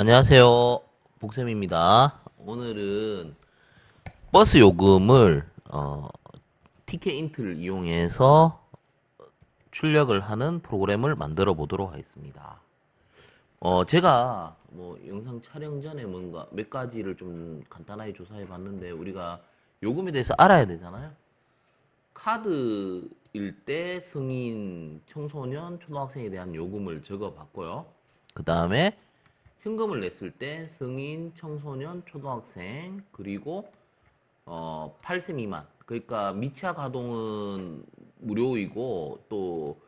안녕하세요. 복쌤입니다. 오늘은 버스 요금을 TK 인트를 이용해서 출력을 하는 프로그램을 만들어 보도록 하겠습니다. 제가 영상 촬영 전에 뭔가 몇 가지를 좀 간단하게 조사해 봤는데 우리가 요금에 대해서 알아야 되잖아요. 카드일 때 성인, 청소년, 초등학생에 대한 요금을 적어 봤고요. 그 다음에 현금을 냈을 때 성인, 청소년, 초등학생 그리고 8세 미만, 그러니까 미차 가동은 무료이고 또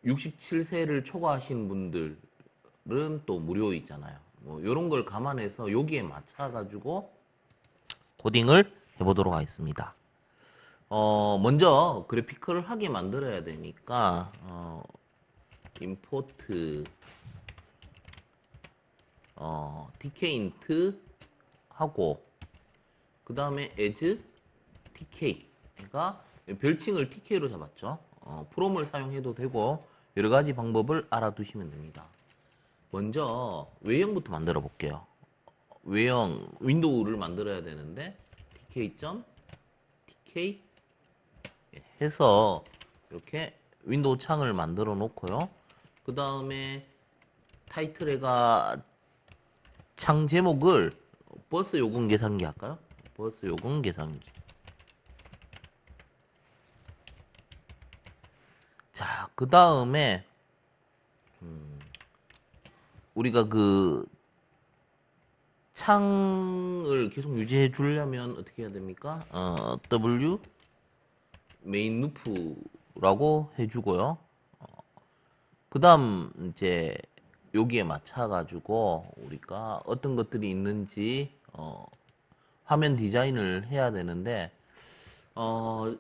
67세를 초과하신 분들은 또 무료 있잖아요. 이런 걸 감안해서 여기에 맞춰 가지고 코딩을 해보도록 하겠습니다. 먼저 그래픽을 하게 만들어야 되니까 임포트 tkint 하고 그 다음에 as tk가 별칭을 tk로 잡았죠. 프롬을 사용해도 되고 여러 가지 방법을 알아두시면 됩니다. 먼저 외형부터 만들어 볼게요. 외형 윈도우를 만들어야 되는데 tk 해서 이렇게 윈도우 창을 만들어 놓고요. 그 다음에 타이틀에가 창 제목을 버스 요금 계산기 할까요? 버스 요금 계산기. 자, 그 다음에 우리가 그 창을 계속 유지해 주려면 어떻게 해야 됩니까? W 메인 루프라고 해주고요. 그 다음 이제 여기에 맞춰가지고 우리가 어떤 것들이 있는지 화면 디자인을 해야 되는데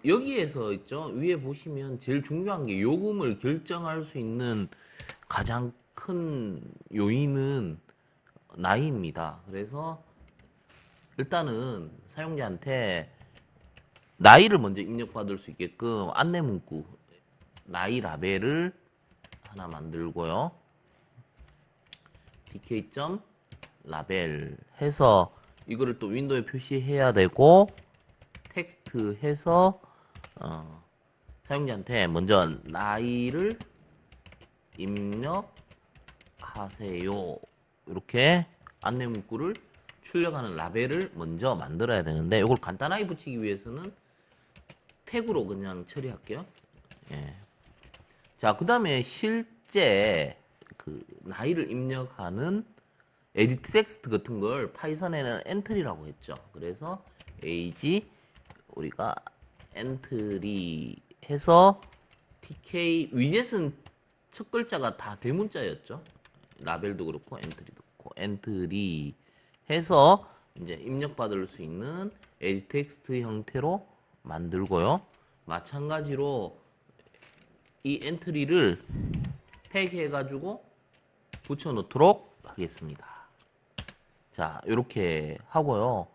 여기에서 있죠. 위에 보시면 제일 중요한 게 요금을 결정할 수 있는 가장 큰 요인은 나이입니다. 그래서 일단은 사용자한테 나이를 먼저 입력받을 수 있게끔 안내 문구 나이 라벨을 하나 만들고요. dk.label 해서 이거를 또 윈도우에 표시해야 되고 텍스트 해서 사용자한테 먼저 나이를 입력하세요. 이렇게 안내 문구를 출력하는 라벨을 먼저 만들어야 되는데 이걸 간단하게 붙이기 위해서는 팩으로 그냥 처리할게요. 예. 자, 그 다음에 실제 그 나이를 입력하는 에디트 텍스트 같은 걸 파이썬에는 엔트리라고 했죠. 그래서 age 우리가 엔트리 해서 tk 위젯은 첫 글자가 다 대문자였죠. 라벨도 그렇고 엔트리도 그렇고 엔트리 해서 이제 입력받을 수 있는 에디트 텍스트 형태로 만들고요. 마찬가지로 이 엔트리를 팩해가지고 붙여놓도록 하겠습니다. 자, 이렇게 하고요.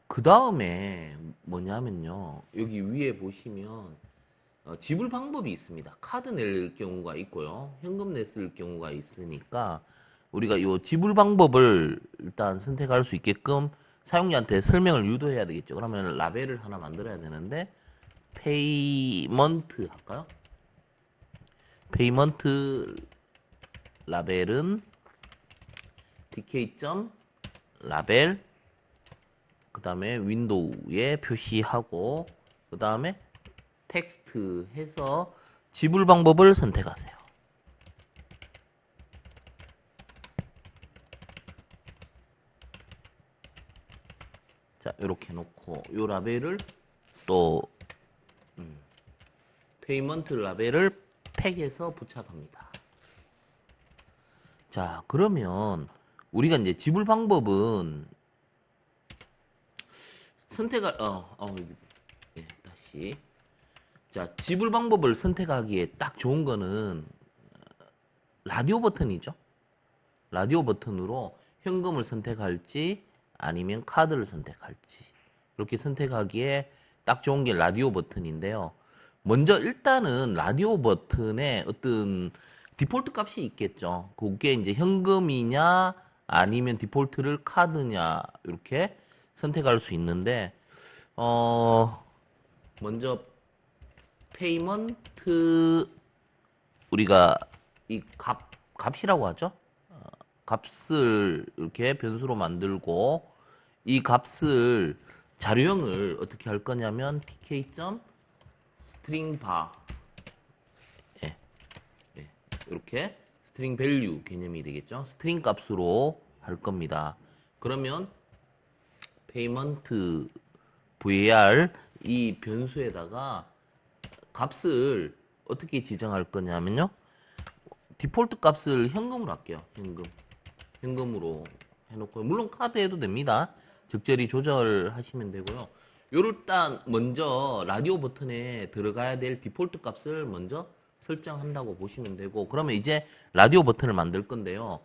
그 다음에 뭐냐면요. 여기 위에 보시면 지불 방법이 있습니다. 카드 낼 경우가 있고요. 현금 냈을 경우가 있으니까 우리가 이 지불 방법을 일단 선택할 수 있게끔 사용자한테 설명을 유도해야 되겠죠. 그러면 라벨을 하나 만들어야 되는데 페이먼트 할까요? 페이먼트 라벨은 dk.label 그 다음에 윈도우에 표시하고 그 다음에 텍스트 해서 지불 방법을 선택하세요. 자, 이렇게 놓고 이 라벨을 또 페이먼트 라벨을 팩에서 부착합니다. 자, 그러면 우리가 이제 지불 방법은 선택할 다시 자, 지불 방법을 선택하기에 딱 좋은 거는 라디오 버튼이죠. 라디오 버튼으로 현금을 선택할지 아니면 카드를 선택할지 이렇게 선택하기에 딱 좋은 게 라디오 버튼인데요. 먼저 일단은 라디오 버튼에 어떤 디폴트 값이 있겠죠. 그게 이제 현금이냐 아니면 디폴트를 카드냐 이렇게 선택할 수 있는데 먼저 페이먼트 우리가 이 값이라고 하죠. 값을 이렇게 변수로 만들고 이 값을 자료형을 어떻게 할 거냐면 tk.stringbar 이렇게 스트링 밸류 개념이 되겠죠. 스트링 값으로 할 겁니다. 그러면 payment var 이 변수에다가 값을 어떻게 지정할 거냐면요. 디폴트 값을 현금으로 할게요. 현금으로 해놓고 물론 카드 해도 됩니다. 적절히 조절하시면 되고요. 일단 먼저 라디오 버튼에 들어가야 될 디폴트 값을 먼저 설정한다고 보시면 되고 그러면 이제 라디오 버튼을 만들 건데요.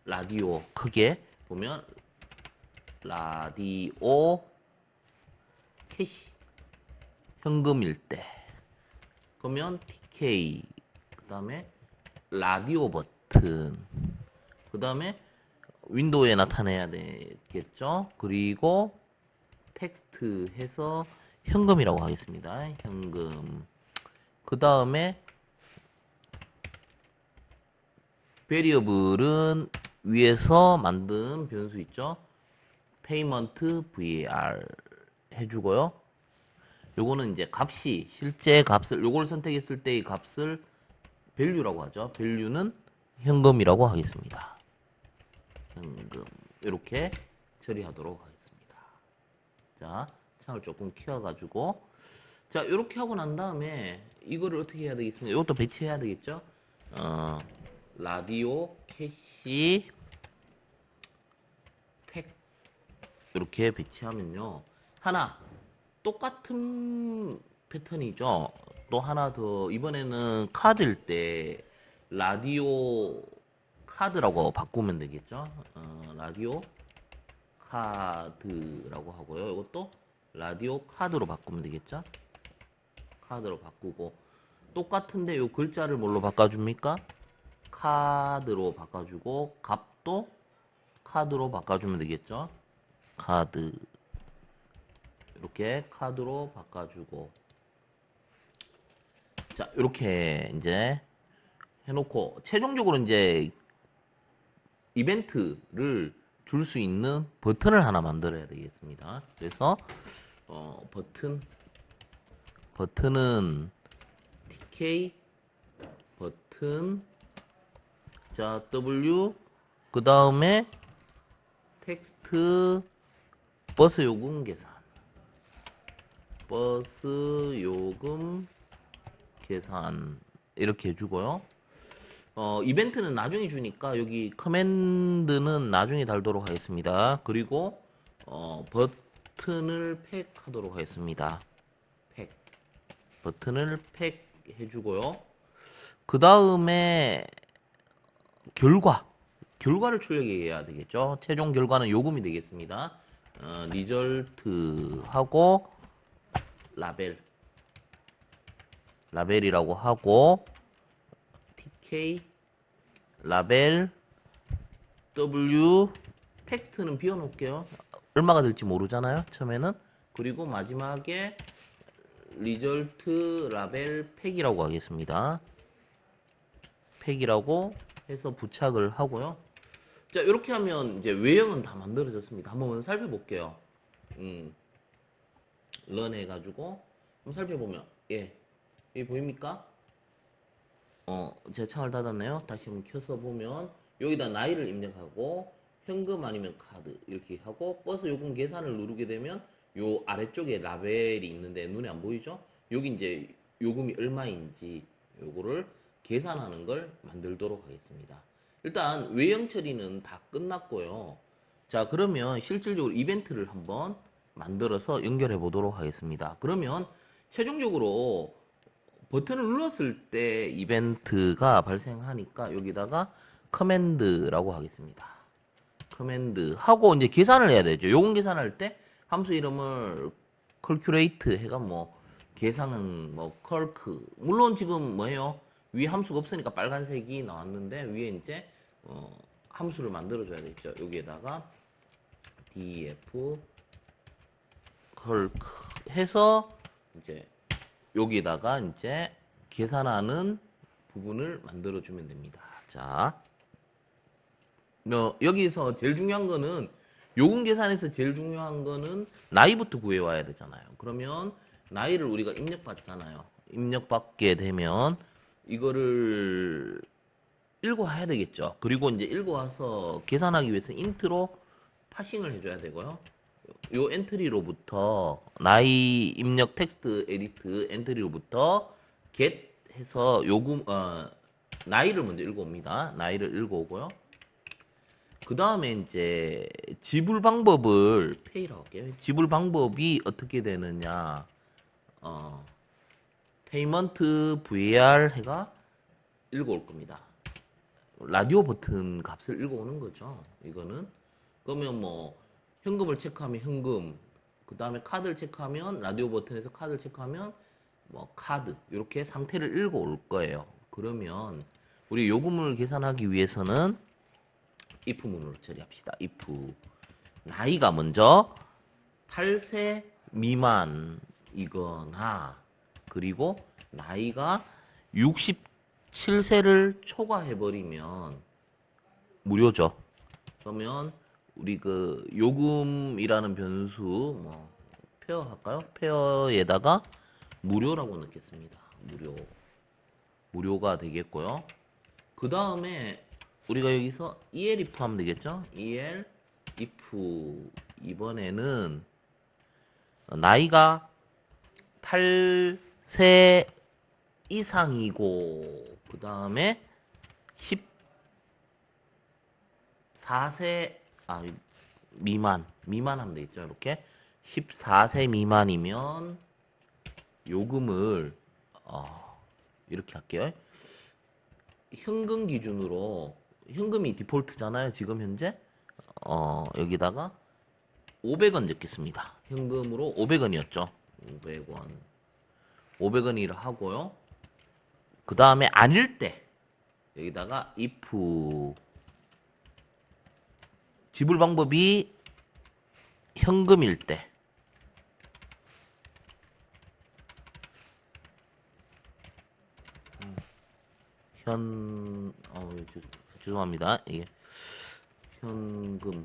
라디오 크게 보면 라디오 캐시 현금일 때 그러면 TK 그 다음에 라디오 버튼 그 다음에 윈도우에 나타내야 되겠죠. 그리고 텍스트 해서 현금이라고 하겠습니다. 현금 그 다음에 베리어블은 위에서 만든 변수 있죠. payment var 해주고요. 요거는 이제 값이 실제 값을 요걸 선택했을 때의 값을 value라고 하죠. value는 현금이라고 하겠습니다. 현금 이렇게 처리하도록 하겠습니다. 자, 창을 조금 키워가지고 자 이렇게 하고 난 다음에 이거를 어떻게 해야 되겠습니까? 이것도 배치해야 되겠죠? 라디오 캐시 팩 이렇게 배치하면요. 하나 똑같은 패턴이죠. 또 하나 더 이번에는 카드일 때 라디오 카드라고 바꾸면 되겠죠. 라디오 카드라고 하고요. 이것도 라디오 카드로 바꾸면 되겠죠. 카드로 바꾸고 똑같은데 요 글자를 뭘로 바꿔줍니까? 카드로 바꿔주고 값도 카드로 바꿔주면 되겠죠. 카드 이렇게 카드로 바꿔주고 자 이렇게 이제 해놓고 최종적으로 이제 이벤트를 줄 수 있는 버튼을 하나 만들어야 되겠습니다. 그래서 버튼은 tk 버튼 자 w 그 다음에 텍스트 버스 요금 계산 이렇게 해주고요. 이벤트는 나중에 주니까 여기 커맨드는 나중에 달도록 하겠습니다. 그리고 버튼을 팩하도록 하겠습니다. 버튼을 팩 해주고요. 그 다음에 결과를 출력해야 되겠죠. 최종 결과는 요금이 되겠습니다. 리절트하고 라벨이라고 하고 tk 라벨 w 텍스트는 비워놓을게요. 얼마가 될지 모르잖아요. 처음에는 그리고 마지막에 리절트 라벨 팩이라고 하겠습니다. 팩이라고 해서 부착을 하고요. 자 이렇게 하면 이제 외형은 다 만들어졌습니다. 한번 살펴볼게요. 런 해가지고 한번 살펴보면 여기 보입니까? 제가 창을 닫았네요. 다시 한번 켜서 보면 여기다 나이를 입력하고 현금 아니면 카드 이렇게 하고 버스 요금 계산을 누르게 되면 요 아래쪽에 라벨이 있는데 눈에 안 보이죠? 여기 이제 요금이 얼마인지 요거를 계산하는 걸 만들도록 하겠습니다. 일단 외형 처리는 다 끝났고요. 자 그러면 실질적으로 이벤트를 한번 만들어서 연결해 보도록 하겠습니다. 그러면 최종적으로 버튼을 눌렀을 때 이벤트가 발생하니까 여기다가 커맨드라고 하겠습니다. 커맨드 하고 이제 계산을 해야 되죠. 요금 계산할 때 함수 이름을 calculate 해가 뭐 계산은 뭐 calc 물론 지금 뭐예요? 위에 함수가 없으니까 빨간색이 나왔는데 위에 이제 함수를 만들어줘야 되겠죠. 여기에다가 df 걸 해서 이제 여기다가 이제 계산하는 부분을 만들어주면 됩니다. 자, 여기서 제일 중요한 거는 요금 계산에서 제일 중요한 거는 나이부터 구해와야 되잖아요. 그러면 나이를 우리가 입력받잖아요. 입력받게 되면 이거를 읽어와야 되겠죠. 그리고 이제 읽어와서 계산하기 위해서 인트로 파싱을 해줘야 되고요. 요 엔트리로부터 나이 입력 텍스트 에디트 엔트리로부터 get 해서 요금 나이를 먼저 읽어옵니다. 나이를 읽어오고요. 그 다음에 이제 지불 방법을 페이라고 할게요. 지불 방법이 어떻게 되느냐? 페이먼트 var 해가 읽어올 겁니다. 라디오 버튼 값을 읽어오는 거죠. 이거는 그러면 뭐 현금을 체크하면 현금, 그 다음에 카드를 체크하면 라디오 버튼에서 카드를 체크하면 뭐 카드 이렇게 상태를 읽어올 거예요. 그러면 우리 요금을 계산하기 위해서는 if 문으로 처리합시다. if 나이가 먼저 8세 미만이거나 그리고 나이가 67세를 초과해버리면 무료죠. 그러면 우리 그 요금이라는 변수 뭐 페어 할까요? 페어에다가 무료라고 넣겠습니다. 무료가 되겠고요. 그 다음에 우리가 여기서 el if 하면 되겠죠? el if 이번에는 나이가 8세 이상이고 그 다음에 14세 미만하면 되겠죠. 이렇게 14세 미만이면 요금을 이렇게 할게요. 현금 기준으로 현금이 디폴트잖아요. 지금 현재 여기다가 500원 넣겠습니다. 현금으로 500원이었죠. 500원이라 하고요. 그 다음에 아닐 때 여기다가 if 지불 방법이 현금일 때 죄송합니다. 이게 현금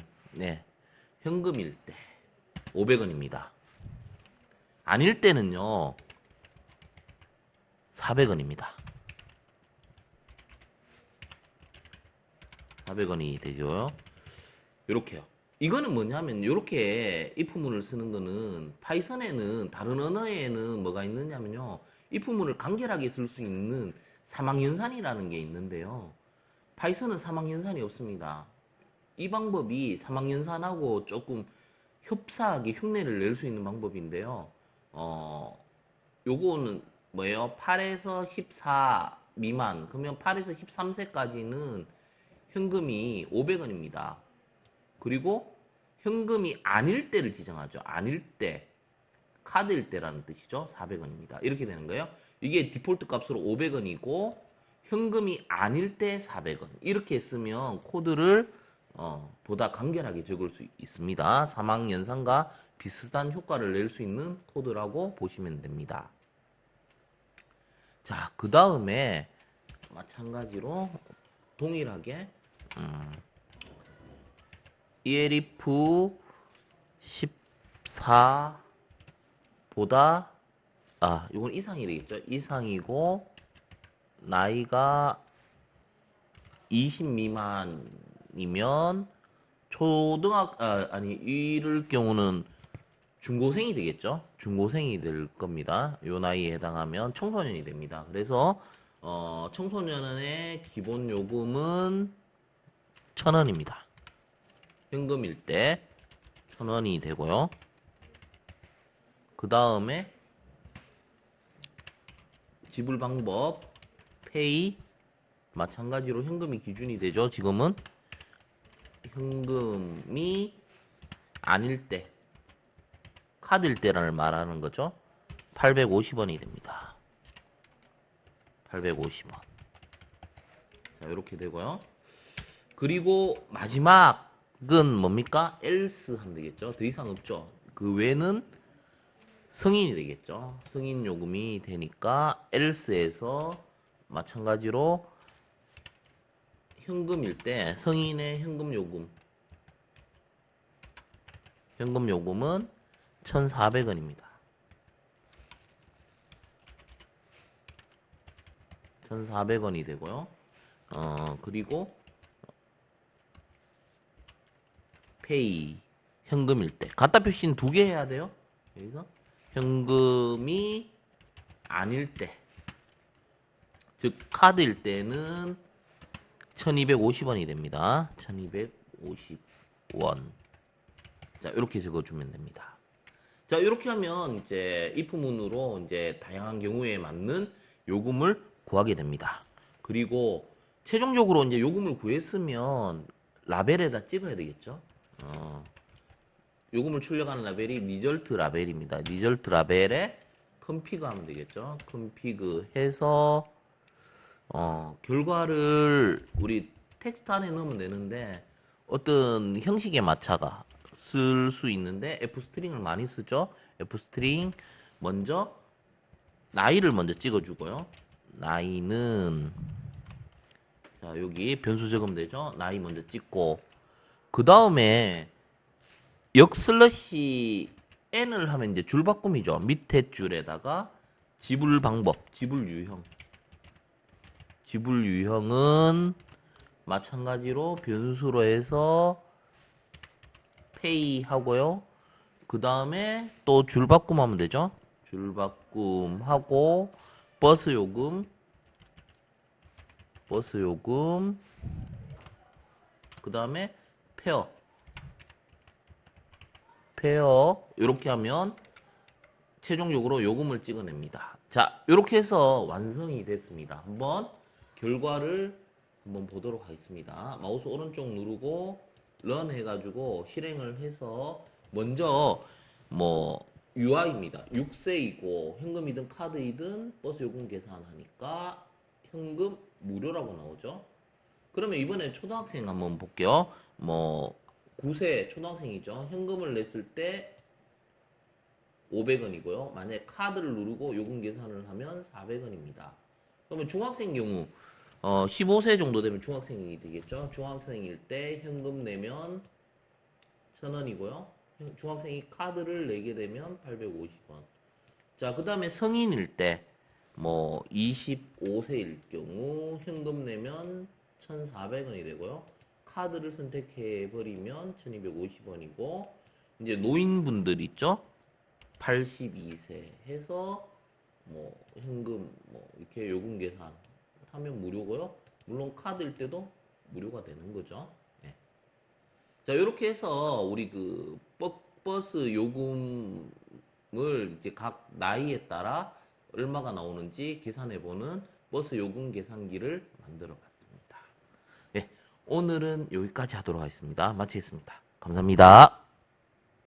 현금일 때 500원입니다. 아닐 때는요 400원입니다. 400원이 되고요. 요렇게요. 이거는 뭐냐면 요렇게 if문을 쓰는 거는 파이썬에는 다른 언어에는 뭐가 있느냐면요. if문을 간결하게 쓸 수 있는 사망연산이라는 게 있는데요. 파이썬은 사망연산이 없습니다. 이 방법이 사망연산하고 조금 흡사하게 흉내를 낼 수 있는 방법인데요. 요거는 뭐예요? 8에서 14 미만, 그러면 8에서 13세까지는 현금이 500원입니다. 그리고 현금이 아닐 때를 지정하죠. 아닐 때, 카드일 때라는 뜻이죠. 400원입니다. 이렇게 되는 거예요. 이게 디폴트 값으로 500원이고 현금이 아닐 때 400원. 이렇게 쓰면 코드를 보다 간결하게 적을 수 있습니다. 사망연산과 비슷한 효과를 낼 수 있는 코드라고 보시면 됩니다. 자, 그 다음에 마찬가지로 동일하게 elif 14보다 이건 이상이 되겠죠. 이상이고 나이가 20 미만이면 이럴 경우는 중고생이 되겠죠. 중고생이 될 겁니다. 요 나이에 해당하면 청소년이 됩니다. 그래서 청소년의 기본 요금은 1,000원입니다. 현금일 때 1,000원이 되고요. 그 다음에 지불 방법 페이 마찬가지로 현금이 기준이 되죠. 지금은 현금이 아닐 때 카드일 때를 말하는 거죠. 850원이 됩니다. 850원. 자, 이렇게 되고요. 그리고 마지막은 뭡니까? else 하면 되겠죠. 더 이상 없죠. 그 외는 승인이 되겠죠. 승인 요금이 되니까 else에서 마찬가지로 현금일 때 승인의 현금 요금은 1,400원입니다. 1,400원이 되고요. 그리고 페이 현금일 때 갖다 표시는 2개 해야 돼요. 여기서 현금이 아닐 때, 즉 카드일 때는 1,250원이 됩니다. 1,250원. 자, 이렇게 적어주면 됩니다. 자, 이렇게 하면 이제 if문으로 이제 다양한 경우에 맞는 요금을 구하게 됩니다. 그리고 최종적으로 이제 요금을 구했으면 라벨에다 찍어야 되겠죠. 요금을 출력하는 라벨이 리절트 라벨입니다. 리절트 라벨에 컴피그 하면 되겠죠. 컴피그 해서 결과를 우리 텍스트 안에 넣으면 되는데 어떤 형식에 맞춰가 쓸 수 있는데 f스트링을 많이 쓰죠. f스트링 먼저 나이를 먼저 찍어주고요. 나이는 자 여기 변수 적으면 되죠. 나이 먼저 찍고 그 다음에 역슬러시 n을 하면 이제 줄바꿈이죠. 밑에 줄에다가 지불 방법, 지불 유형. 지불 유형은 마찬가지로 변수로 해서 페이 하고요. 그 다음에 또 줄바꿈 하면 되죠. 줄바꿈 하고 버스 요금 그 다음에 페어 이렇게 하면 최종적으로 요금을 찍어냅니다. 자, 이렇게 해서 완성이 됐습니다. 한번 결과를 한번 보도록 하겠습니다. 마우스 오른쪽 누르고 런 해가지고 실행을 해서 먼저 뭐 UI입니다. 6세이고 현금이든 카드이든 버스 요금 계산하니까 현금 무료라고 나오죠. 그러면 이번에 초등학생 한번 볼게요. 뭐 9세 초등학생이죠. 현금을 냈을 때 500원이고요. 만약에 카드를 누르고 요금 계산을 하면 400원입니다. 그러면 중학생 경우 15세 정도 되면 중학생이 되겠죠. 중학생일 때 현금 내면 1,000원이고요. 중학생이 카드를 내게 되면 850원. 자, 그 다음에 성인일 때 뭐 25세일 경우 현금 내면 1,400원이 되고요. 카드를 선택해 버리면 1,250원이고 이제 노인분들 있죠. 82세 해서 뭐 현금 뭐 이렇게 요금 계산 하면 무료고요. 물론 카드일 때도 무료가 되는 거죠. 네. 자, 이렇게 해서 우리 그 버스 요금을 이제 각 나이에 따라 얼마가 나오는지 계산해보는 버스 요금 계산기를 만들어 봤습니다. 네, 오늘은 여기까지 하도록 하겠습니다. 마치겠습니다. 감사합니다.